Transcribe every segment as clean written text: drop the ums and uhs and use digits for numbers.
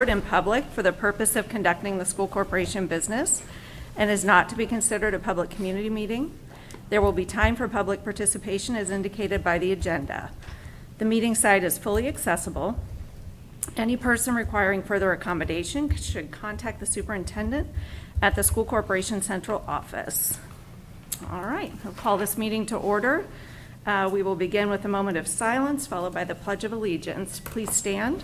in public for the purpose of conducting the school corporation business and is not to be considered a public community meeting. There will be time for public participation as indicated by the agenda. The meeting site is fully accessible. Any person requiring further accommodation should contact the superintendent at the school corporation central office. All right, I'll call this meeting to order. We will begin with a moment of silence followed by the Pledge of Allegiance. Please stand.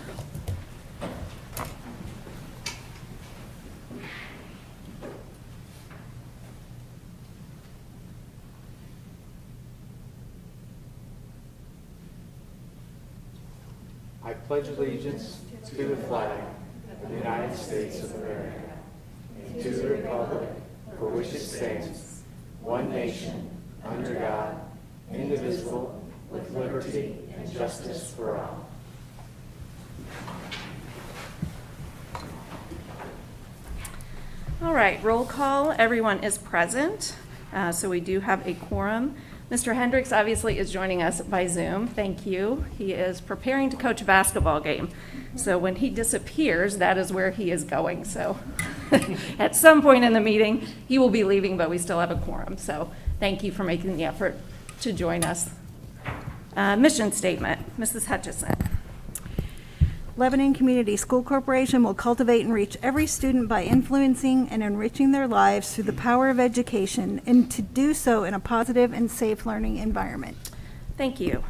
I pledge allegiance to the flag of the United States of America and to the republic for which it stands, one nation, under God, indivisible, with liberty and justice for all. All right, roll call. Everyone is present, so we do have a quorum. Mr. Hendricks obviously is joining us by Zoom. Thank you. He is preparing to coach a basketball game. So when he disappears, that is where he is going. So at some point in the meeting, he will be leaving, but we still have a quorum. So thank you for making the effort to join us. Mission statement, Mrs. Hutchison. Lebanon Community School Corporation will cultivate and reach every student by influencing and enriching their lives through the power of education, and to do so in a positive and safe learning environment. Thank you.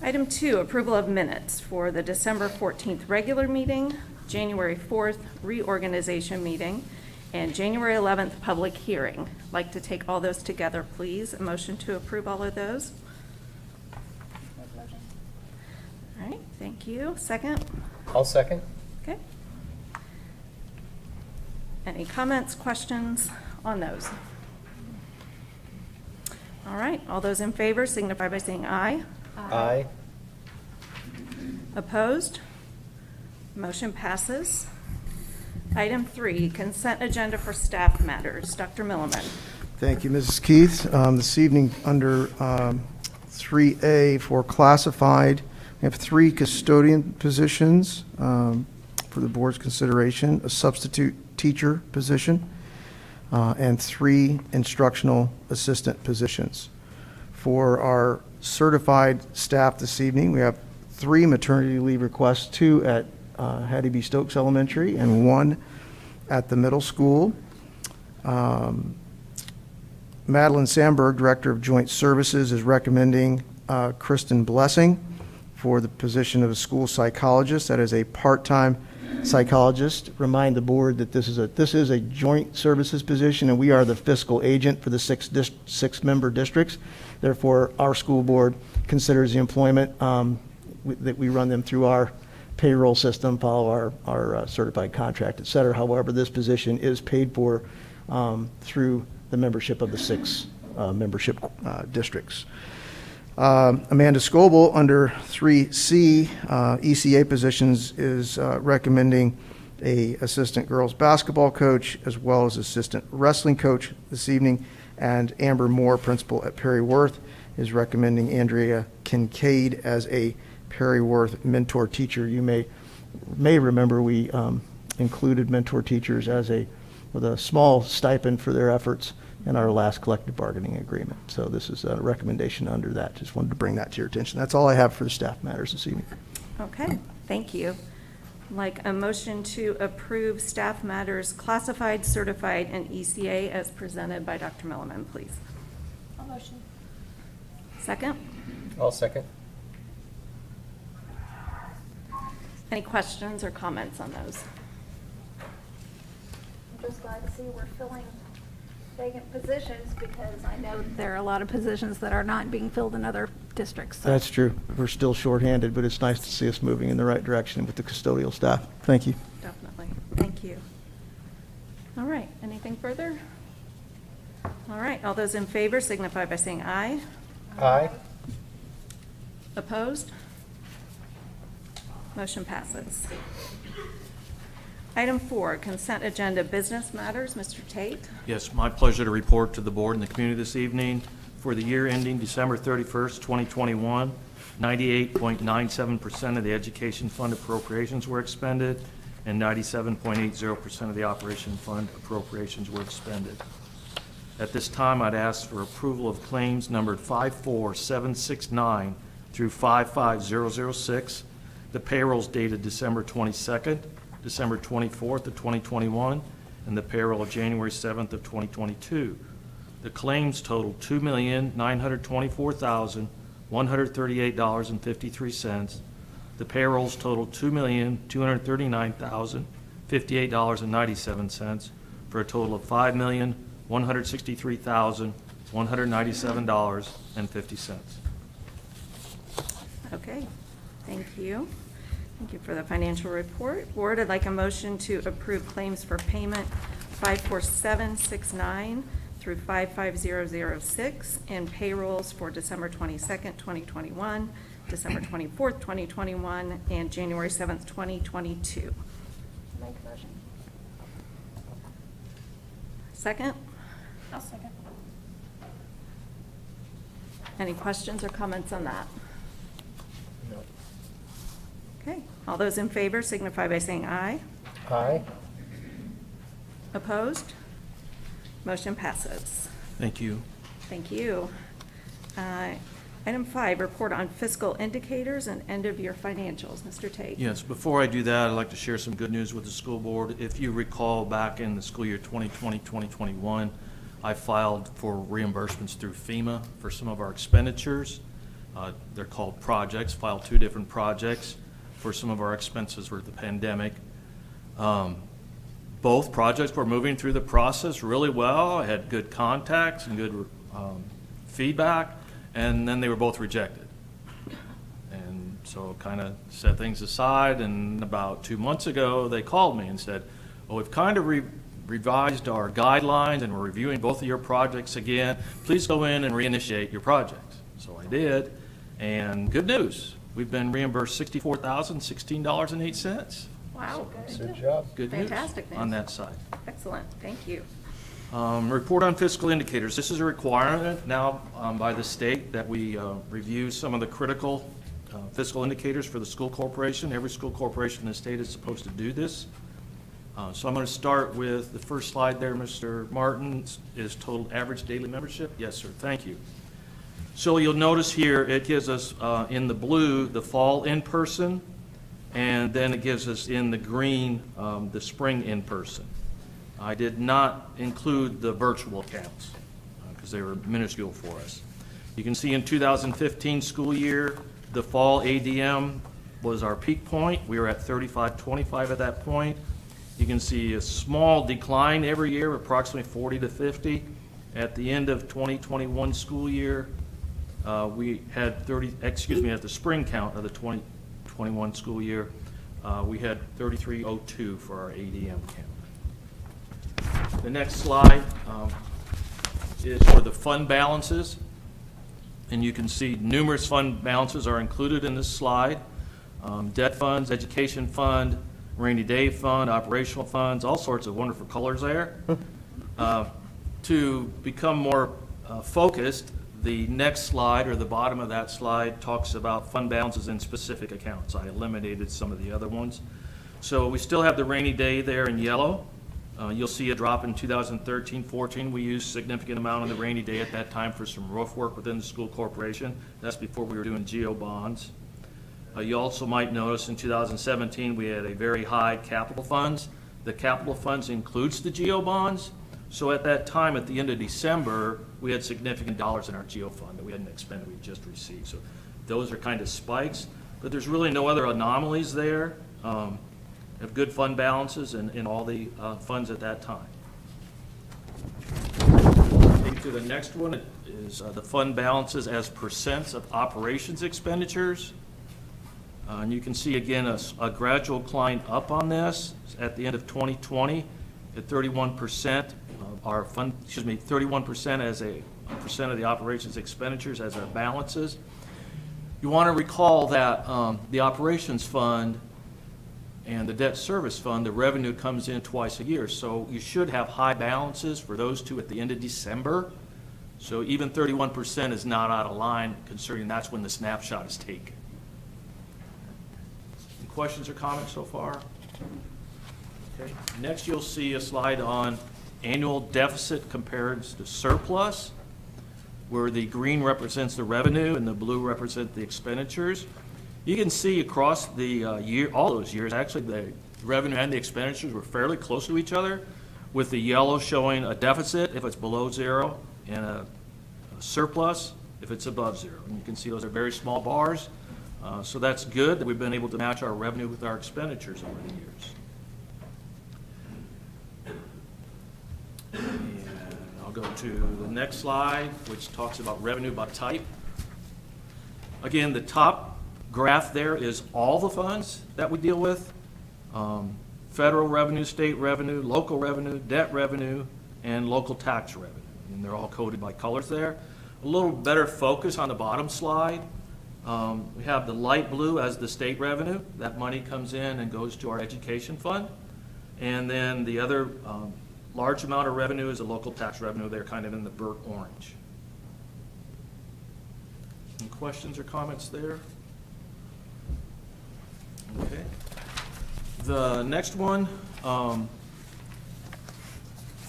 Item 2, approval of minutes for the December 14th regular meeting, January 4th reorganization meeting, and January 11th public hearing. I'd like to take all those together, please. A motion to approve all of those. All right, thank you. Second? I'll second. Okay. Any comments, questions on those? All right, all those in favor signify by saying aye. Aye. Opposed? Motion passes. Item 3, consent agenda for staff matters. Dr. Milliman. Thank you, Mrs. Keith. This evening, under 3A for classified, we have 3 custodian positions for the board's consideration, a substitute teacher position, and 3 instructional assistant positions. For our certified staff this evening, we have 3 maternity leave requests, 2 at Hattie B. Stokes Elementary and 1 at the middle school. Madeline Sandberg, Director of Joint Services, is recommending Kristen Blessing for the position of a school psychologist. That is a part-time psychologist. Remind the board that this is a joint services position, and we are the fiscal agent for the 6 member districts. Therefore, our school board considers the employment that we run them through our payroll system, follow our certified contract, et cetera. However, this position is paid for through the membership of the 6 membership districts. Amanda Scoble, under 3C, ECA positions, is recommending a assistant girls basketball coach as well as assistant wrestling coach this evening. And Amber Moore, principal at Perry Worth, is recommending Andrea Kincaid as a Perry Worth mentor teacher. You may remember we included mentor teachers with a small stipend for their efforts in our last collective bargaining agreement. So this is a recommendation under that. Just wanted to bring that to your attention. That's all I have for the staff matters this evening. Okay, thank you. Like a motion to approve staff matters classified, certified, and ECA as presented by Dr. Milliman, please. I'll motion. Second? I'll second. Any questions or comments on those? I'm just glad to see we're filling vacant positions, because I know there are a lot of positions that are not being filled in other districts. So. That's true. We're still shorthanded, but it's nice to see us moving in the right direction with the custodial staff. Thank you. Definitely. Thank you. All right. Anything further? All right. All those in favor signify by saying aye. Aye. Opposed? Motion passes. Item 4, consent agenda business matters. Mr. Tate. Yes, my pleasure to report to the board and the community this evening for the year ending December 31st, 2021. 98.97% of the education fund appropriations were expended, and 97.80% of the operation fund appropriations were expended. At this time, I'd ask for approval of claims numbered 54769 through 55006, the payrolls dated December 22nd, December 24th of 2021, and the payroll of January 7th of 2022. The claims total $2,924,138.53. The payrolls total $2,239,058.97 for a total of $5,163,197.50. Okay, thank you. Thank you for the financial report. Board, I'd like a motion to approve claims for payment 54769 through 55006 and payrolls for December 22nd, 2021, December 24th, 2021, and January 7th, 2022. Make a motion. Second? I'll second. Any questions or comments on that? No. Okay, all those in favor signify by saying aye. Aye. Opposed? Motion passes. Thank you. Thank you. Item 5, report on fiscal indicators and end-of-year financials. Mr. Tate. Yes, before I do that, I'd like to share some good news with the school board. If you recall, back in the school year 2020-2021, I filed for reimbursements through FEMA for some of our expenditures. They're called projects, filed 2 different projects for some of our expenses for the pandemic. Both projects were moving through the process really well. I had good contacts and good feedback, and then they were both rejected. And so kind of set things aside, and about 2 months ago, they called me and said, well, we've kind of revised our guidelines, and we're reviewing both of your projects again. Please go in and reinitiate your projects. So I did, and good news. We've been reimbursed $64,016.08. Wow. Good job. Good news Fantastic news. on that side. Excellent. Thank you. Report on fiscal indicators. This is a requirement now by the state that we review some of the critical fiscal indicators for the school corporation. Every school corporation in the state is supposed to do this. So I'm going to start with the first slide there, Mr. Martin, is total average daily membership. Yes, sir. Thank you. So you'll notice here it gives us in the blue the fall in-person, and then it gives us in the green the spring in-person. I did not include the virtual counts because they were minuscule for us. You can see in 2015 school year, the fall ADM was our peak point. We were at 3525 at that point. You can see a small decline every year, approximately 40 to 50. At the end of 2021 school year, we had at the spring count of the 2021 school year, we had 3302 for our ADM count. The next slide is for the fund balances, and you can see numerous fund balances are included in this slide. Debt funds, education fund, rainy day fund, operational funds, all sorts of wonderful colors there. To become more focused, the next slide, or the bottom of that slide, talks about fund balances in specific accounts. I eliminated some of the other ones. So we still have the rainy day there in yellow. You'll see a drop in 2013-14. We used a significant amount of the rainy day at that time for some roof work within the school corporation. That's before we were doing GO bonds. You also might notice in 2017 we had a very high capital funds. The capital funds includes the GO bonds. So at that time, at the end of December, we had significant dollars in our GO fund that we hadn't expended, we just received. So those are kind of spikes, but there's really no other anomalies there. Have good fund balances in all the funds at that time. Take to the next one is the fund balances as percents of operations expenditures. And you can see again a gradual climb up on this. At the end of 2020, at 31% of our fund, 31% as a percent of the operations expenditures as our balances. You want to recall that the operations fund and the debt service fund, the revenue comes in twice a year. So you should have high balances for those two at the end of December. So even 31% is not out of line, considering that's when the snapshot is taken. Any questions or comments so far? Okay. Next, you'll see a slide on annual deficit compared to surplus, where the green represents the revenue and the blue represent the expenditures. You can see across the year, all those years, actually the revenue and the expenditures were fairly close to each other, with the yellow showing a deficit if it's below zero and a surplus if it's above zero. And you can see those are very small bars. So that's good that we've been able to match our revenue with our expenditures over the years. And I'll go to the next slide, which talks about revenue by type. Again, the top graph there is all the funds that we deal with. Federal revenue, state revenue, local revenue, debt revenue, and local tax revenue. And they're all coded by colors there. A little better focus on the bottom slide. We have the light blue as the state revenue. That money comes in and goes to our education fund. And then the other large amount of revenue is the local tax revenue. They're kind of in the burnt orange. Any questions or comments there? Okay. The next one,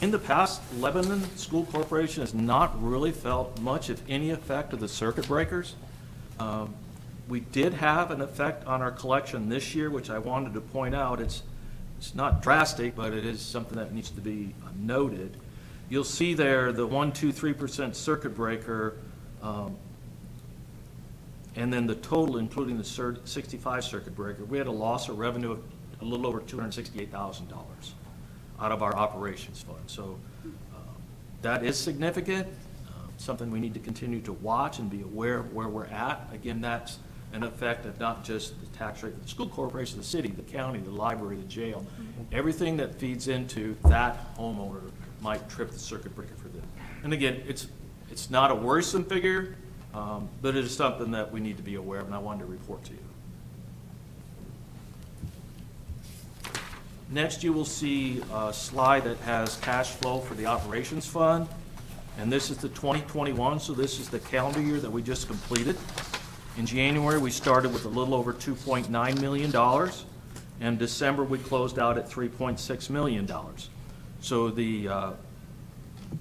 in the past, Lebanon School Corporation has not really felt much, if any, effect of the circuit breakers. We did have an effect on our collection this year, which I wanted to point out. It's not drastic, but it is something that needs to be noted. You'll see there the 1%, 2%, 3% circuit breaker, and then the total, including the 65 circuit breaker. We had a loss of revenue of a little over $268,000 out of our operations fund. So that is significant, something we need to continue to watch and be aware of where we're at. Again, that's an effect of not just the tax rate of the school corporation, the city, the county, the library, the jail. Everything that feeds into that homeowner might trip the circuit breaker for them. And again, it's not a worrisome figure, but it is something that we need to be aware of, and I wanted to report to you. Next, you will see a slide that has cash flow for the operations fund. And this is the 2021, so this is the calendar year that we just completed. In January, we started with a little over $2.9 million. In December, we closed out at $3.6 million. So the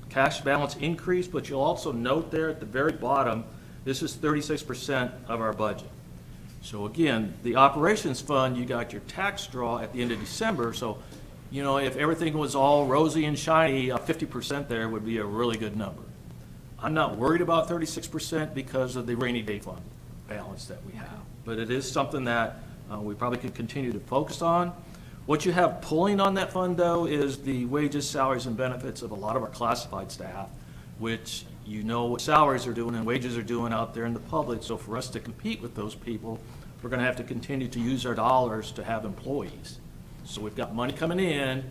cash balance increased, but you'll also note there at the very bottom, this is 36% of our budget. So again, the operations fund, you got your tax draw at the end of December. So, you know, if everything was all rosy and shiny, 50% there would be a really good number. I'm not worried about 36% because of the rainy day fund balance that we have. But it is something that we probably could continue to focus on. What you have pulling on that fund, though, is the wages, salaries, and benefits of a lot of our classified staff, which you know what salaries are doing and wages are doing out there in the public. So for us to compete with those people, we're going to have to continue to use our dollars to have employees. So we've got money coming in,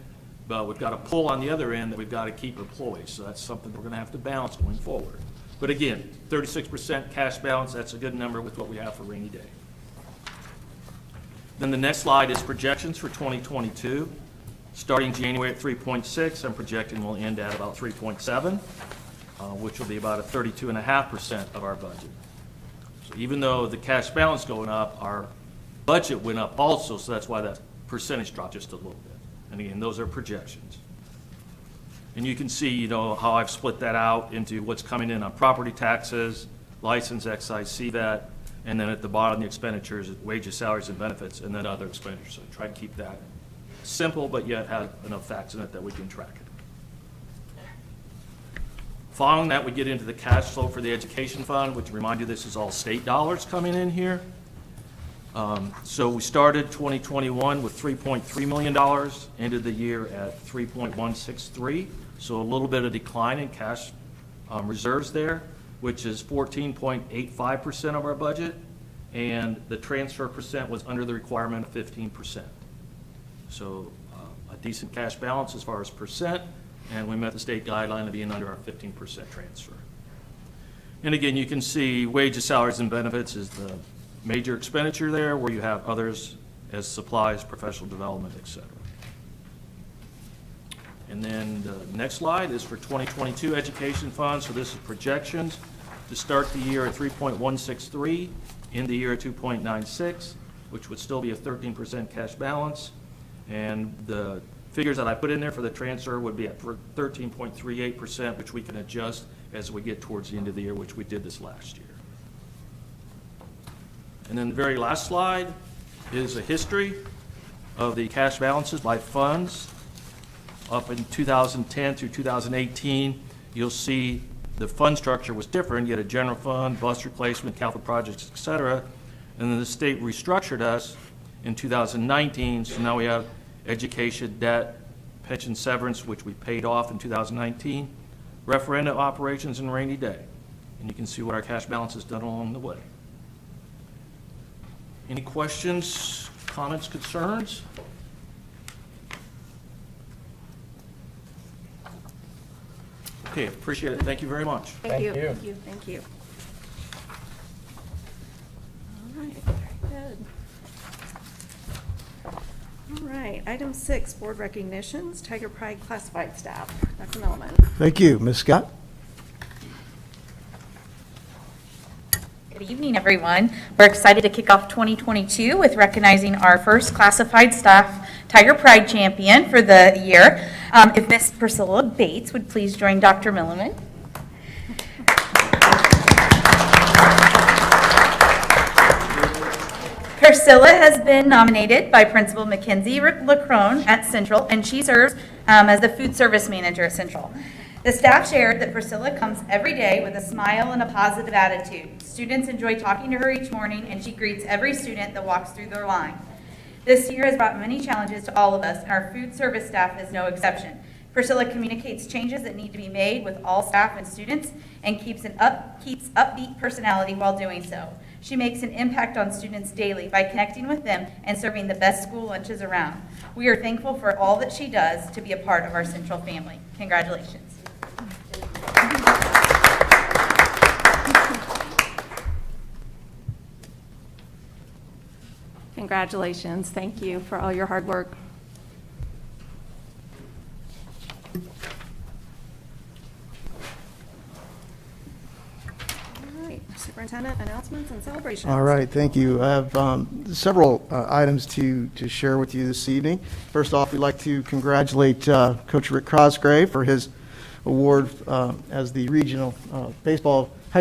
but we've got a pull on the other end that we've got to keep employees. So that's something we're going to have to balance going forward. But again, 36% cash balance, that's a good number with what we have for rainy day. Then the next slide is projections for 2022. Starting January at 3.6, I'm projecting we'll end at about 3.7, which will be about a 32.5% of our budget. So even though the cash balance going up, our budget went up also, so that's why that percentage dropped just a little bit. And again, those are projections. And you can see, you know, how I've split that out into what's coming in on property taxes, license, excise, CVAT, and then at the bottom, the expenditures, wages, salaries, and benefits, and then other expenditures. So try to keep that simple, but yet have enough facts in it that we can track it. Following that, we get into the cash flow for the education fund, which remind you this is all state dollars coming in here. So we started 2021 with $3.3 million, ended the year at $3.163. So a little bit of decline in cash reserves there, which is 14.85% of our budget, and the transfer percent was under the requirement of 15%. So a decent cash balance as far as percent, and we met the state guideline of being under our 15% transfer. And again, you can see wages, salaries, and benefits is the major expenditure there, where you have others as supplies, professional development, et cetera. And then the next slide is for 2022 education funds. So this is projections to start the year at 3.163, end the year at 2.96, which would still be a 13% cash balance. And the figures that I put in there for the transfer would be at 13.38%, which we can adjust as we get towards the end of the year, which we did this last year. And then the very last slide is a history of the cash balances by funds. Up in 2010 through 2018, you'll see the fund structure was different. You had a general fund, bus replacement, capital projects, et cetera. And then the state restructured us in 2019, so now we have education, debt, pension severance, which we paid off in 2019, referendum operations, and rainy day. And you can see what our cash balance has done along the way. Any questions, comments, concerns? Okay, appreciate it. Thank you very much. Thank you. Thank you. Thank you. All right, very good. All right, item 6, board recognitions, Tiger Pride classified staff. Dr. Milliman. Thank you. Ms. Scott? Good evening, everyone. We're excited to kick off 2022 with recognizing our first classified staff Tiger Pride champion for the year. If Miss Priscilla Bates would please join Dr. Milliman. Priscilla has been nominated by Principal Mackenzie Lacrone at Central, and she serves as the food service manager at Central. The staff shared that Priscilla comes every day with a smile and a positive attitude. Students enjoy talking to her each morning, and she greets every student that walks through their line. This year has brought many challenges to all of us, and our food service staff is no exception. Priscilla communicates changes that need to be made with all staff and students and keeps upbeat personality while doing so. She makes an impact on students daily by connecting with them and serving the best school lunches around. We are thankful for all that she does to be a part of our Central family. Congratulations. Congratulations. Thank you for all your hard work. All right, Superintendent, announcements and celebrations. All right, thank you. I have several items to share with you this evening. First off, we'd like to congratulate Coach Rick Cosgrave for his award as the regional high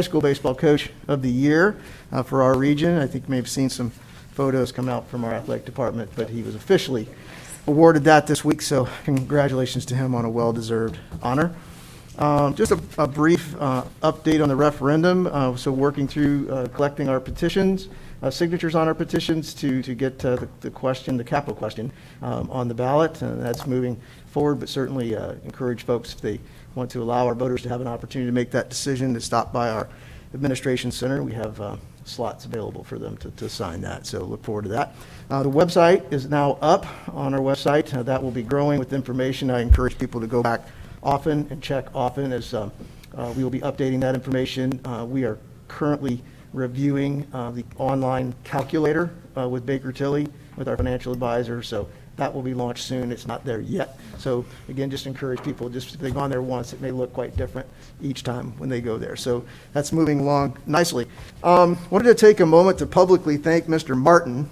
school baseball coach of the year for our region. I think you may have seen some photos come out from our athletic department, but he was officially awarded that this week, so congratulations to him on a well-deserved honor. Just a brief update on the referendum. So working through collecting our petitions, signatures on our petitions to get the capital question on the ballot, and that's moving forward, but certainly encourage folks, if they want to allow our voters to have an opportunity to make that decision, to stop by our administration center. We have slots available for them to sign that, so look forward to that. The website is now up on our website. That will be growing with information. I encourage people to go back often and check often, as we will be updating that information. We are currently reviewing the online calculator with Baker Tilly, with our financial advisor, so that will be launched soon. It's not there yet. So again, just encourage people, just if they've gone there once, it may look quite different each time when they go there. So that's moving along nicely. Wanted to take a moment to publicly thank Mr. Martin,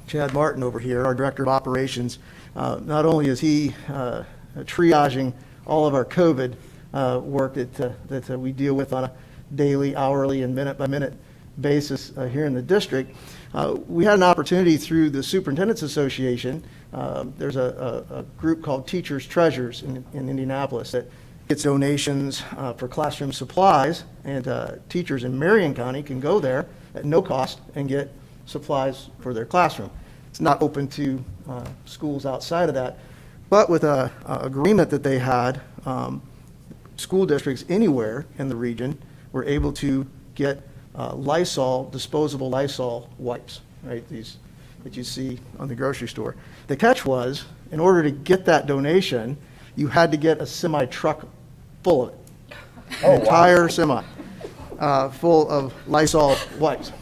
Chad Martin over here, our Director of Operations. Not only is he triaging all of our COVID work that we deal with on a daily, hourly, and minute-by-minute basis here in the district, we had an opportunity through the Superintendent's Association. There's a group called Teachers Treasures in Indianapolis that gets donations for classroom supplies, and teachers in Marion County can go there at no cost and get supplies for their classroom. It's not open to schools outside of that, but with an agreement that they had, school districts anywhere in the region were able to get disposable Lysol wipes, right? These that you see on the grocery store. The catch was, in order to get that donation, you had to get a semi-truck full of it. An entire semi full of Lysol wipes.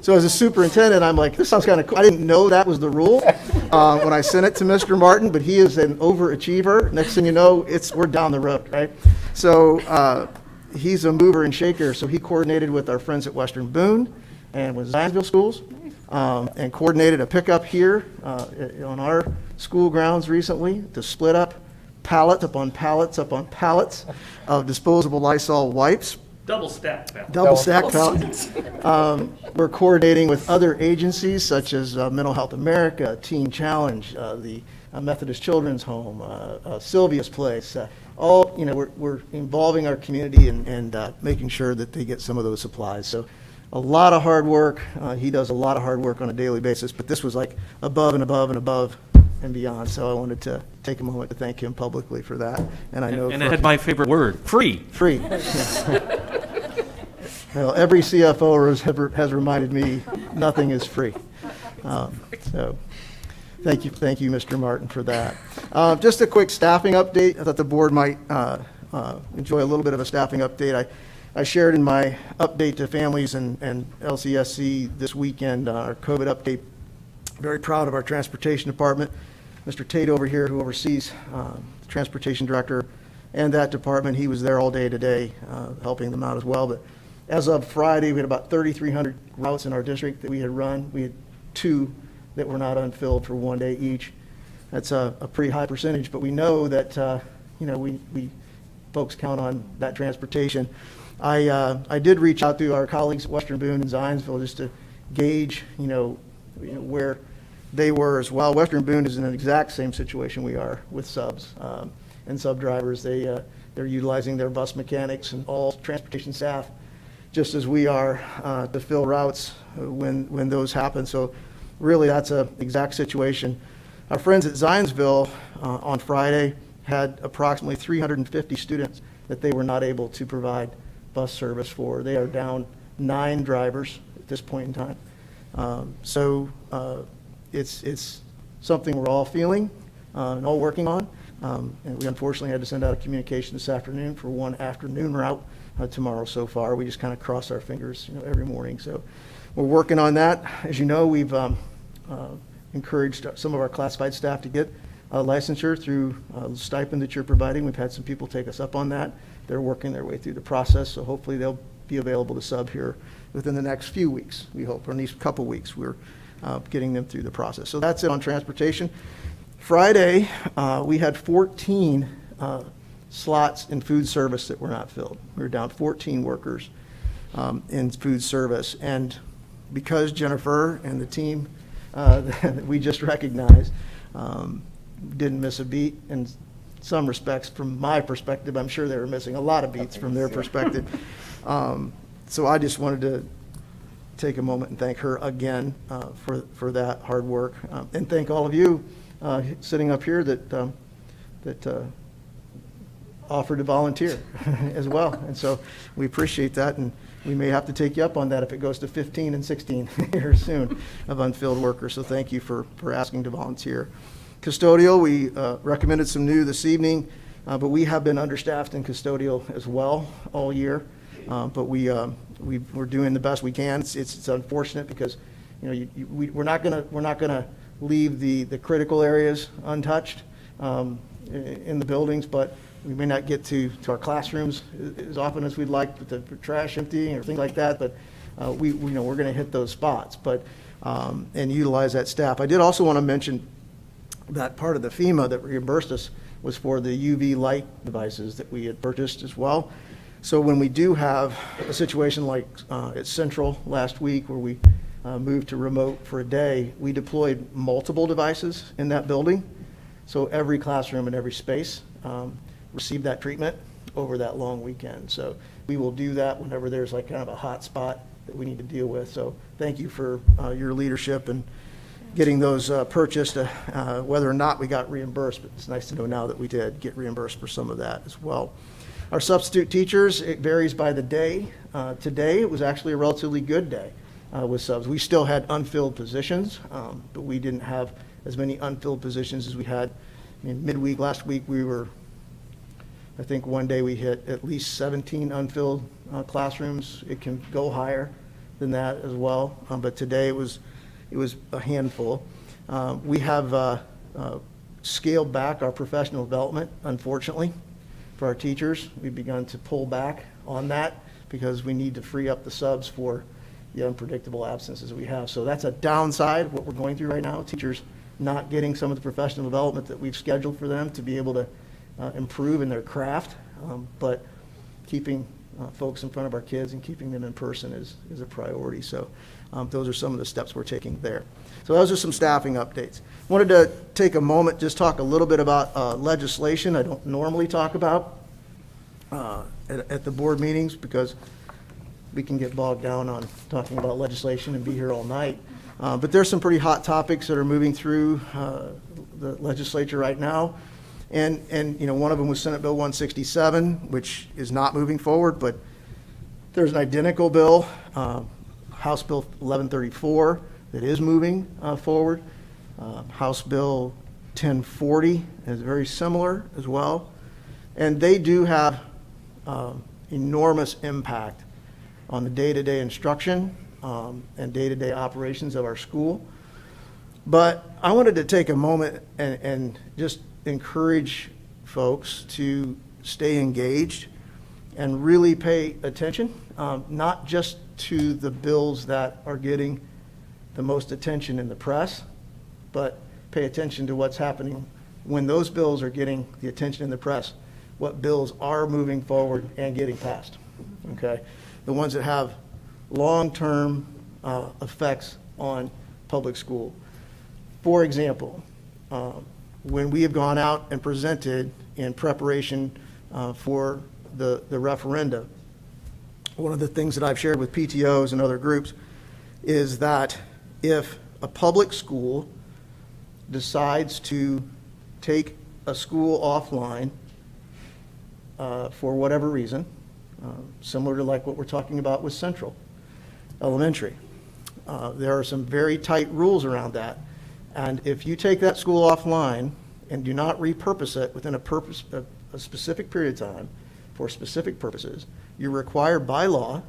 So as a superintendent, I'm like, this sounds kind of cool. I didn't know that was the rule. when I sent it to Mr. Martin, but he is an overachiever. Next thing you know, we're down the road, right? So he's a mover and shaker, so he coordinated with our friends at Western Boone and with Zionsville Schools, and coordinated a pickup here on our school grounds recently to split up pallets upon pallets upon pallets of disposable Lysol wipes. Double stacked now. Double stack pallets. We're coordinating with other agencies such as Mental Health America, Teen Challenge, the Methodist Children's Home, Sylvia's Place. We're involving our community and making sure that they get some of those supplies. So a lot of hard work. He does a lot of hard work on a daily basis, but this was like above and above and above and beyond. So I wanted to take a moment to thank him publicly for that. And I know And it had my favorite word, free. free. Well, every CFO has reminded me nothing is free. So thank you, Mr. Martin, for that. Just a quick staffing update. I thought the board might enjoy a little bit of a staffing update. I shared in my update to families and LCSC this weekend our COVID update. Very proud of our transportation department. Mr. Tate over here, who oversees the transportation director and that department, he was there all day today helping them out as well. But as of Friday, we had about 3,300 routes in our district that we had run. We had 2 that were not unfilled for 1 day each. That's a pretty high percentage, but we know that we folks count on that transportation. I did reach out to our colleagues at Western Boone and Zionsville just to gauge where they were as well. Western Boone is in an exact same situation we are with subs and sub drivers. They're utilizing their bus mechanics and all transportation staff just as we are to fill routes when those happen. So really that's an exact situation. Our friends at Zionsville on Friday had approximately 350 students that they were not able to provide bus service for. They are down 9 drivers at this point in time. It's something we're all feeling and all working on. And we unfortunately had to send out a communication this afternoon for one afternoon route tomorrow so far. We just kind of cross our fingers every morning. So we're working on that. As you know, we've encouraged some of our classified staff to get licensure through the stipend that you're providing. We've had some people take us up on that. They're working their way through the process, so hopefully they'll be available to sub here within the next few weeks, we hope, or at least a couple weeks. We're getting them through the process. So that's it on transportation. Friday, we had 14 slots in food service that were not filled. We were down 14 workers in food service. And because Jennifer and the team that we just recognized didn't miss a beat, in some respects, from my perspective, I'm sure they were missing a lot of beats from their perspective. So I just wanted to take a moment and thank her again for that hard work, and thank all of you sitting up here that offered to volunteer as well. And so we appreciate that, and we may have to take you up on that if it goes to 15 and 16 here soon of unfilled workers. So thank you for asking to volunteer. Custodial, we recommended some new this evening, but we have been understaffed in custodial as well all year. But we're doing the best we can. It's unfortunate because we're not gonna leave the critical areas untouched in the buildings, but we may not get to our classrooms as often as we'd like with the trash emptying or things like that. But we're going to hit those spots, but and utilize that staff. I did also want to mention that part of the FEMA that reimbursed us was for the UV light devices that we had purchased as well. So when we do have a situation like at Central last week where we moved to remote for a day, we deployed multiple devices in that building. So every classroom and every space received that treatment over that long weekend. So we will do that whenever there's like kind of a hot spot that we need to deal with. So thank you for your leadership and getting those purchased, whether or not we got reimbursed, but it's nice to know now that we did get reimbursed for some of that as well. Our substitute teachers, it varies by the day. Today, it was actually a relatively good day with subs. We still had unfilled positions, but we didn't have as many unfilled positions as we had. Midweek last week, I think one day we hit at least 17 unfilled classrooms. It can go higher than that as well, but today it was a handful. We have scaled back our professional development, unfortunately, for our teachers. We've begun to pull back on that because we need to free up the subs for the unpredictable absences we have. So that's a downside of what we're going through right now. Teachers not getting some of the professional development that we've scheduled for them to be able to improve in their craft, but keeping folks in front of our kids and keeping them in person is a priority. So those are some of the steps we're taking there. So those are some staffing updates. Wanted to take a moment, just talk a little bit about legislation I don't normally talk about at the board meetings, because we can get bogged down on talking about legislation and be here all night. But there's some pretty hot topics that are moving through the legislature right now. And you know, one of them was Senate Bill 167, which is not moving forward, but there's an identical bill, House Bill 1134, that is moving forward. House Bill 1040 is very similar as well. And they do have enormous impact on the day-to-day instruction and day-to-day operations of our school. But I wanted to take a moment and just encourage folks to stay engaged and really pay attention, not just to the bills that are getting the most attention in the press, but pay attention to what's happening when those bills are getting the attention in the press, what bills are moving forward and getting passed, okay? The ones that have long-term effects on public school. For example, when we have gone out and presented in preparation for the referenda, one of the things that I've shared with PTOs and other groups is that if a public school decides to take a school offline for whatever reason, similar to like what we're talking about with Central Elementary, there are some very tight rules around that. And if you take that school offline and do not repurpose it within a specific period of time for specific purposes, you're required by law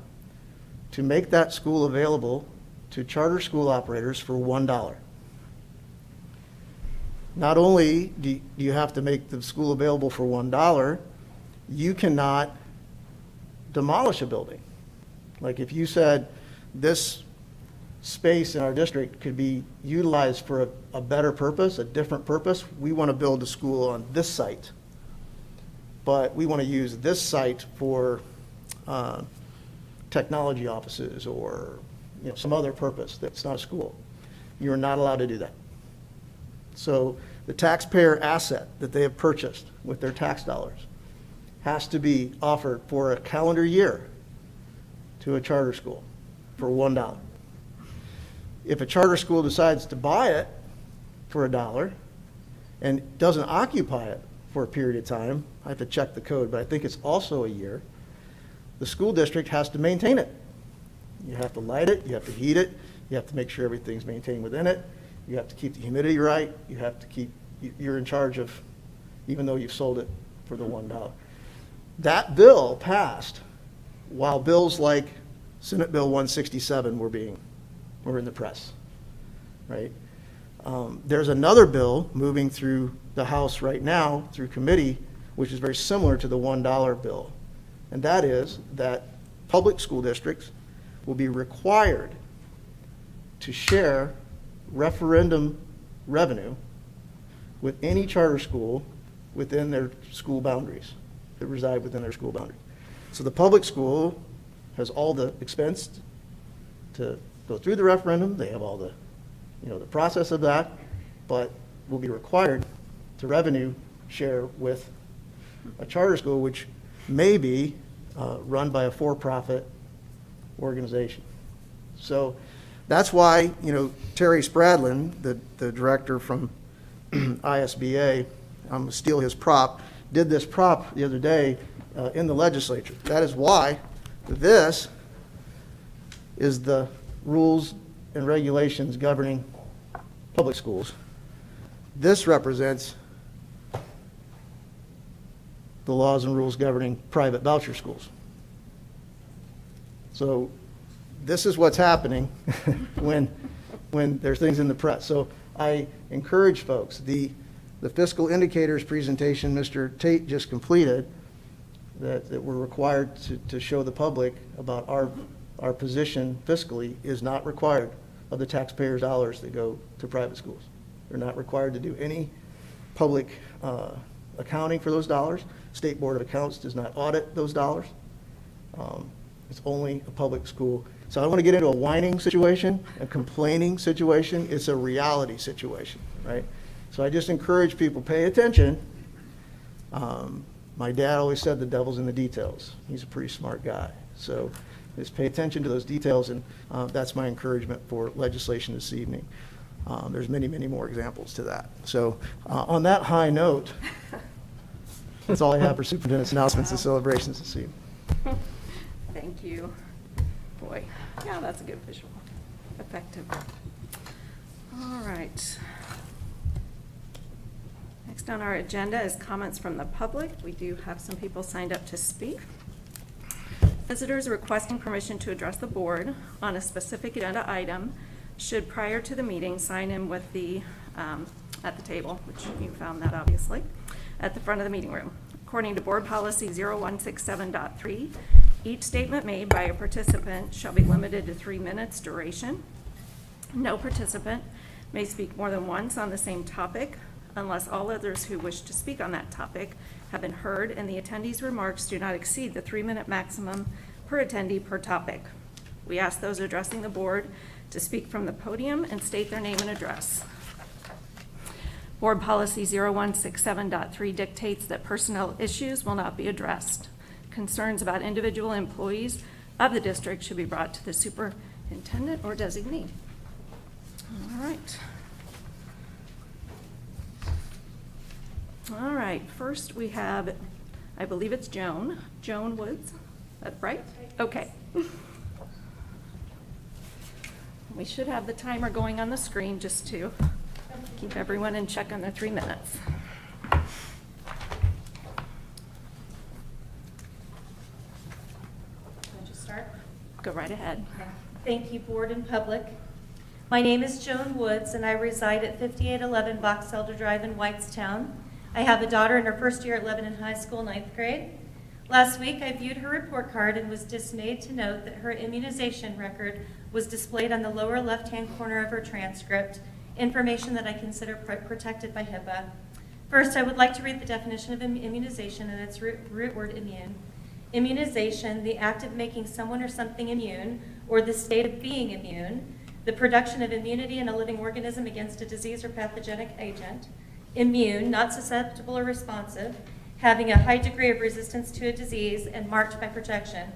to make that school available to charter school operators for $1. Not only do you have to make the school available for $1, you cannot demolish a building. Like if you said this space in our district could be utilized for a better purpose, a different purpose, we want to build a school on this site, but we want to use this site for technology offices or some other purpose that's not a school. You're not allowed to do that. So the taxpayer asset that they have purchased with their tax dollars has to be offered for a calendar year to a charter school for $1. If a charter school decides to buy it for $1 and doesn't occupy it for a period of time, I have to check the code, but I think it's also a year, the school district has to maintain it. You have to light it, you have to heat it, you have to make sure everything's maintained within it, you have to keep the humidity right, you have to keep, you're in charge of, even though you've sold it for the $1. That bill passed while bills like Senate Bill 167 were in the press, right? There's another bill moving through the House right now through committee, which is very similar to the $1 bill. And that is that public school districts will be required to share referendum revenue with any charter school within their school boundaries, that reside within their school boundaries. So the public school has all the expense to go through the referendum, they have all the, the process of that, but will be required to revenue share with a charter school, which may be run by a for-profit organization. So that's why, Terry Spradlin, the director from ISBA, I'm going to steal his prop, did this prop the other day in the legislature. That is why this is the rules and regulations governing public schools. This represents the laws and rules governing private voucher schools. So this is what's happening when there's things in the press. So I encourage folks, the fiscal indicators presentation Mr. Tate just completed, that we're required to show the public about our position fiscally, is not required of the taxpayers' dollars that go to private schools. They're not required to do any public accounting for those dollars. State Board of Accounts does not audit those dollars. It's only a public school. So I don't want to get into a whining situation, a complaining situation. It's a reality situation, right? So I just encourage people, pay attention. My dad always said the devil's in the details. He's a pretty smart guy. So just pay attention to those details, and that's my encouragement for legislation this evening. There's many, many more examples to that. So on that high note, that's all I have for superintendent's announcements and celebrations this evening. Thank you. Boy, yeah, that's a good visual. Effective. All right. Next on our agenda is comments from the public. We do have some people signed up to speak. Visitors requesting permission to address the board on a specific agenda item should, prior to the meeting, sign in with the, at the table, which you found that obviously, at the front of the meeting room. According to Board Policy 0167.3, each statement made by a participant shall be limited to 3 minutes duration. No participant may speak more than once on the same topic unless all others who wish to speak on that topic have been heard and the attendee's remarks do not exceed the 3-minute maximum per attendee per topic. We ask those addressing the board to speak from the podium and state their name and address. Board Policy 0167.3 dictates that personnel issues will not be addressed. Concerns about individual employees of the district should be brought to the superintendent or designee. All right. All right, first we have, I believe it's Joan Woods. Is that right? Okay. We should have the timer going on the screen just to keep everyone in check on their 3 minutes. Can I just start? Go right ahead. Thank you, board and public. My name is Joan Woods, and I reside at 5811 Box Elder Drive in Whitestown. I have a daughter in her first year at Lebanon High School, 9th grade. Last week, I viewed her report card and was dismayed to note that her immunization record was displayed on the lower left-hand corner of her transcript, information that I consider protected by HIPAA. First, I would like to read the definition of immunization and its root word immune. Immunization, the act of making someone or something immune, or the state of being immune, the production of immunity in a living organism against a disease or pathogenic agent. Immune, not susceptible or responsive, having a high degree of resistance to a disease and marked by protection.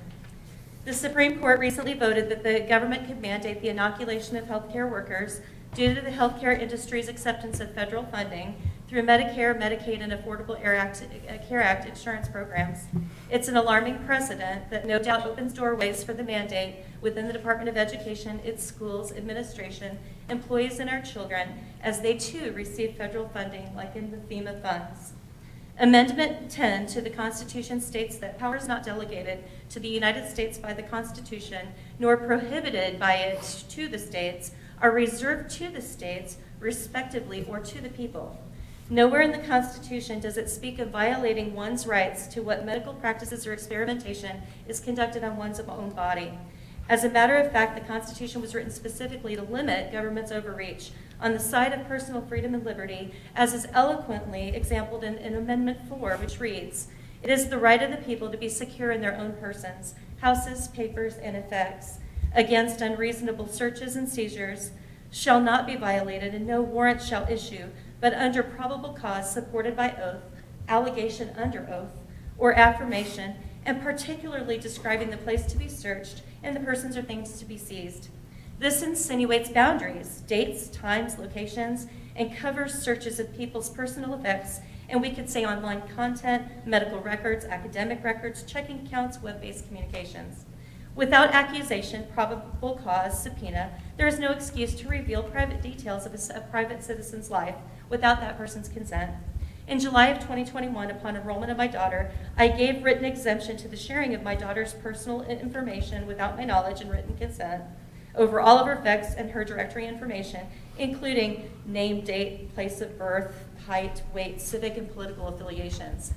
The Supreme Court recently voted that the government could mandate the inoculation of healthcare workers due to the healthcare industry's acceptance of federal funding through Medicare, Medicaid, and Affordable Care Act insurance programs. It's an alarming precedent that no doubt opens doorways for the mandate within the Department of Education, its schools, administration, employees, and our children as they too receive federal funding like in the FEMA funds. Amendment 10 to the Constitution states that powers not delegated to the United States by the Constitution nor prohibited by it to the states are reserved to the states respectively or to the people. Nowhere in the Constitution does it speak of violating one's rights to what medical practices or experimentation is conducted on one's own body. As a matter of fact, the Constitution was written specifically to limit government's overreach on the side of personal freedom and liberty, as is eloquently exampled in Amendment 4, which reads, "It is the right of the people to be secure in their own persons, houses, papers, and effects, against unreasonable searches and seizures, shall not be violated, and no warrant shall issue, but under probable cause supported by oath, allegation under oath, or affirmation, and particularly describing the place to be searched and the persons or things to be seized." This insinuates boundaries, dates, times, locations, and covers searches of people's personal effects, and we could say online content, medical records, academic records, checking accounts, web-based communications. Without accusation, probable cause, subpoena, there is no excuse to reveal private details of a private citizen's life without that person's consent. In July of 2021, upon enrollment of my daughter, I gave written exemption to the sharing of my daughter's personal information without my knowledge and written consent. over all of her effects and her directory information, including name, date, place of birth, height, weight, civic and political affiliations.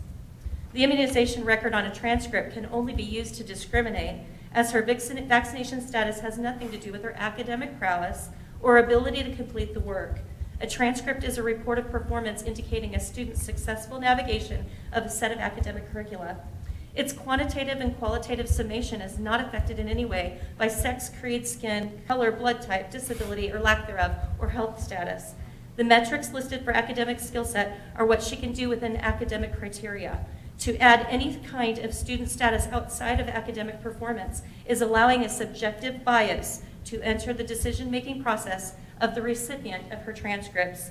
The immunization record on a transcript can only be used to discriminate, as her vaccination status has nothing to do with her academic prowess or ability to complete the work. A transcript is a report of performance indicating a student's successful navigation of a set of academic curricula. Its quantitative and qualitative summation is not affected in any way by sex, creed, skin, color, blood type, disability, or lack thereof, or health status. The metrics listed for academic skill set are what she can do within academic criteria. To add any kind of student status outside of academic performance is allowing a subjective bias to enter the decision-making process of the recipient of her transcripts.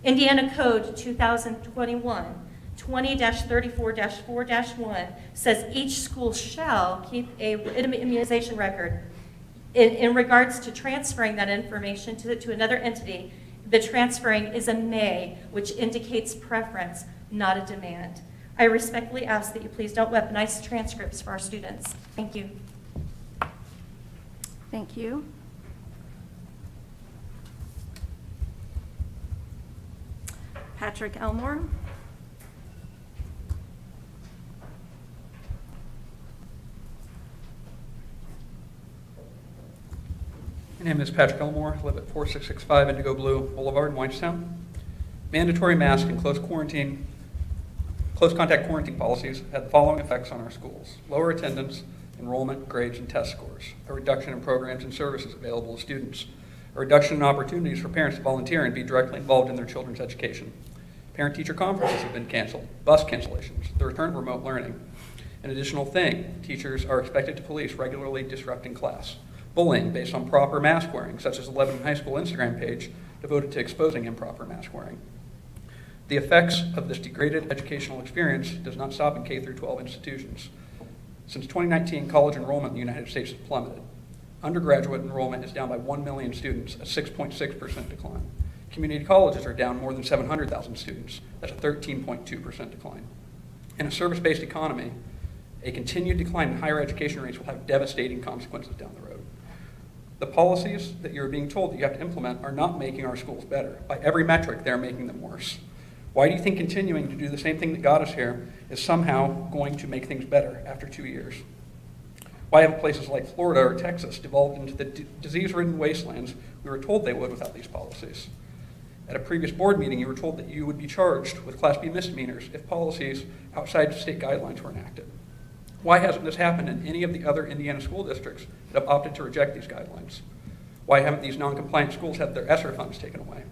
Indiana Code 2021 20-34-4-1 says each school shall keep a immunization record. In regards to transferring that information to another entity, the transferring is a may, which indicates preference, not a demand. I respectfully ask that you please don't weaponize transcripts for our students. Thank you. Thank you. Patrick Elmore. My name is Patrick Elmore. I live at 4665 Indigo Blue Boulevard in Whitestown. Mandatory mask and close contact quarantine policies had the following effects on our schools: lower attendance, enrollment, grades, and test scores, a reduction in programs and services available to students, a reduction in opportunities for parents to volunteer and be directly involved in their children's education. Parent-teacher conferences have been canceled, bus cancellations, the return of remote learning. An additional thing, teachers are expected to police regularly disrupting class. Bullying based on proper mask wearing, such as the Lebanon High School Instagram page devoted to exposing improper mask wearing. The effects of this degraded educational experience does not stop in K through 12 institutions. Since 2019, college enrollment in the United States has plummeted. Undergraduate enrollment is down by 1 million students, a 6.6% decline. Community colleges are down more than 700,000 students. That's a 13.2% decline. In a service-based economy, a continued decline in higher education rates will have devastating consequences down the road. The policies that you're being told that you have to implement are not making our schools better. By every metric, they're making them worse. Why do you think continuing to do the same thing that got us here is somehow going to make things better after 2 years? Why haven't places like Florida or Texas devolved into the disease-ridden wastelands we were told they would without these policies? At a previous board meeting, you were told that you would be charged with Class B misdemeanors if policies outside state guidelines were enacted. Why hasn't this happened in any of the other Indiana school districts that have opted to reject these guidelines? Why haven't these non-compliant schools had their ESSER funds taken away?